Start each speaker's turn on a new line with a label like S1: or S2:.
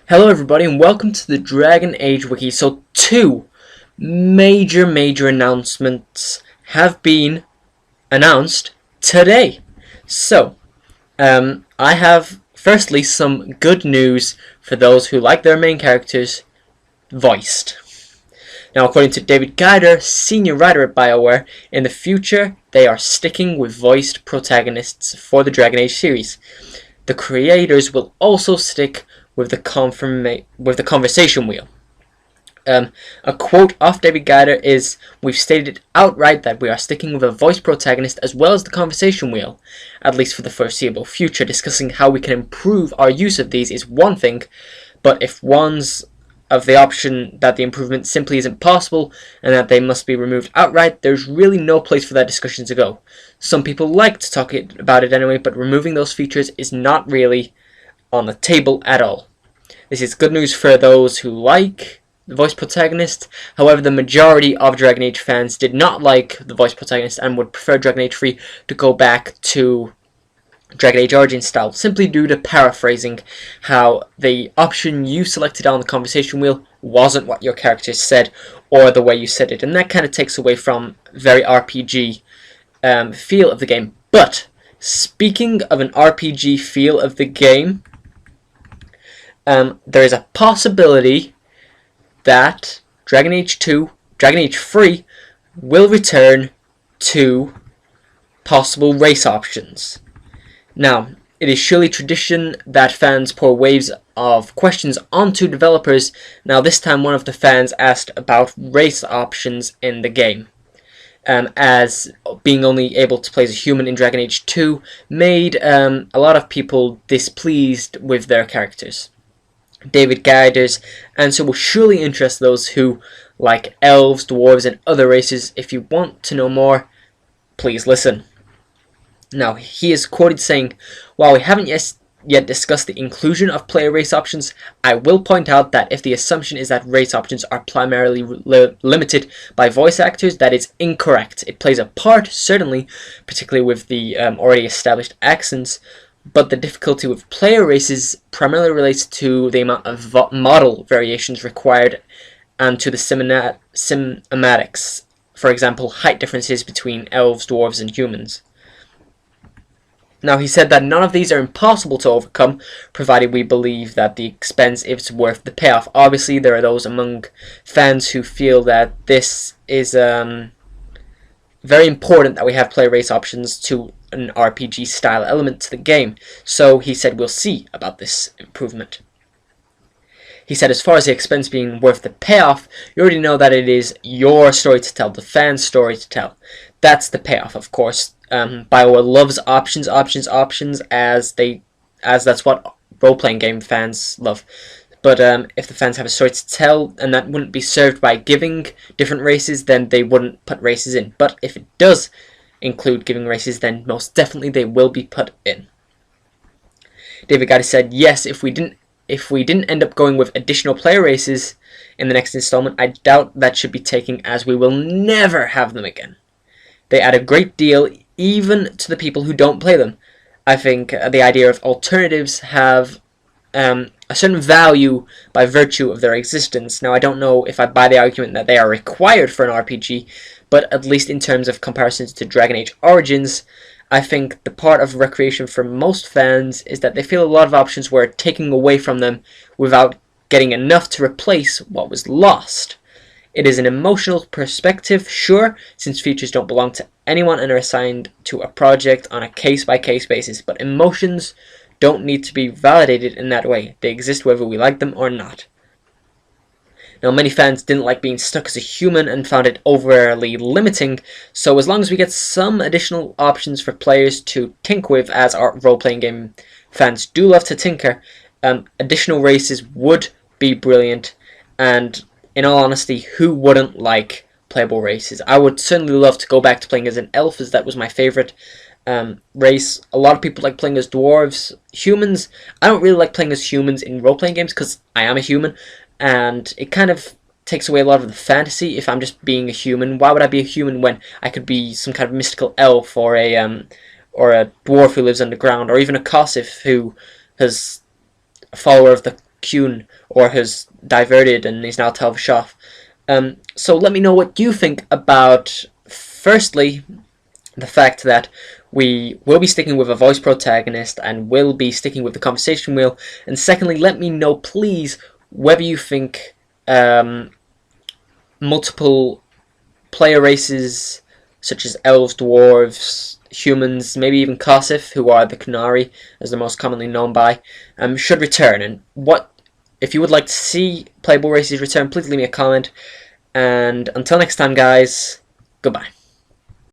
S1: Hello everybody and welcome to the Dragon Age Wiki. So two major announcements have been announced today. So, I have firstly some good news for those who like their main characters voiced. Now, according to David Gaider, senior writer at BioWare, in the future they are sticking with voiced protagonists for the Dragon Age series. The creators will also stick with the conversation wheel. A quote off David Gaider is, "We've stated outright that we are sticking with a voice protagonist as well as the conversation wheel, at least for the foreseeable future. Discussing how we can improve our use of these is one thing, but if one's of the option that the improvement simply isn't possible and that they must be removed outright, there's really no place for that discussion to go. Some people like to talk about it anyway, but removing those features is not really on the table at all." This is good news for those who like the voice protagonist. However, the majority of Dragon Age fans did not like the voice protagonist and would prefer Dragon Age 3 to go back to Dragon Age Origins style, simply due to paraphrasing how the option you selected on the conversation wheel wasn't what your character said or the way you said it, and that kind of takes away from very RPG feel of the game. But speaking of an RPG feel of the game, there is a possibility that Dragon Age 2, Dragon Age 3 will return to possible race options. Now, it is surely tradition that fans pour waves of questions onto developers. Now, this time one of the fans asked about race options in the game, as being only able to play as a human in Dragon Age 2 made a lot of people displeased with their characters. David Gaider's answer will surely interest those who like elves, dwarves, and other races. If you want to know more, please listen. Now, he is quoted saying, "While we haven't yet discussed the inclusion of player race options, I will point out that if the assumption is that race options are primarily limited by voice actors, that is incorrect. It plays a part, certainly, particularly with the already established accents, but the difficulty with player races primarily relates to the amount of model variations required and to the cinematics. For example, height differences between elves, dwarves, and humans." Now, he said that none of these are impossible to overcome, provided we believe that the expense is worth the payoff. Obviously, there are those among fans who feel that this is very important that we have player race options to an RPG style element to the game. So he said we'll see about this improvement. He said, as far as the expense being worth the payoff, you already know that it is your story to tell, the fan's story to tell. That's the payoff, of course. BioWare loves options, as that's what role-playing game fans love. But if the fans have a story to tell, and that wouldn't be served by giving different races, then they wouldn't put races in. But if it does include giving races, then most definitely they will be put in. David Gaider said, "Yes, if we didn't end up going with additional player races in the next installment, I doubt that should be taken, as we will never have them again. They add a great deal, even to the people who don't play them. I think the idea of alternatives have a certain value by virtue of their existence. Now, I don't know if I buy the argument that they are required for an RPG, but at least in terms of comparisons to Dragon Age Origins, I think the part of recreation for most fans is that they feel a lot of options were taken away from them without getting enough to replace what was lost. It is an emotional perspective, sure, since features don't belong to anyone and are assigned to a project on a case-by-case basis, but emotions don't need to be validated in that way. They exist whether we like them or not." Now, many fans didn't like being stuck as a human and found it overly limiting, so as long as we get some additional options for players to tinker with, as our role-playing game fans do love to tinker, additional races would be brilliant, and in all honesty, who wouldn't like playable races? I would certainly love to go back to playing as an elf, as that was my favorite race. A lot of people like playing as dwarves. Humans, I don't really like playing as humans in role-playing games because I am a human, and it kind of takes away a lot of the fantasy if I'm just being a human. Why would I be a human when I could be some kind of mystical elf or a dwarf who lives underground, or even a Kosif who is a follower of the Kuhn, or has diverted and is now Telvashov. So let me know what you think about, firstly, the fact that we will be sticking with a voice protagonist and will be sticking with the conversation wheel, and secondly, let me know, please, whether you think multiple player races such as elves, dwarves, humans, maybe even Kosif, who are the Kunari, as they're most commonly known by, should return. And what, if you would like to see playable races return, please leave me a comment. And until next time, guys, goodbye.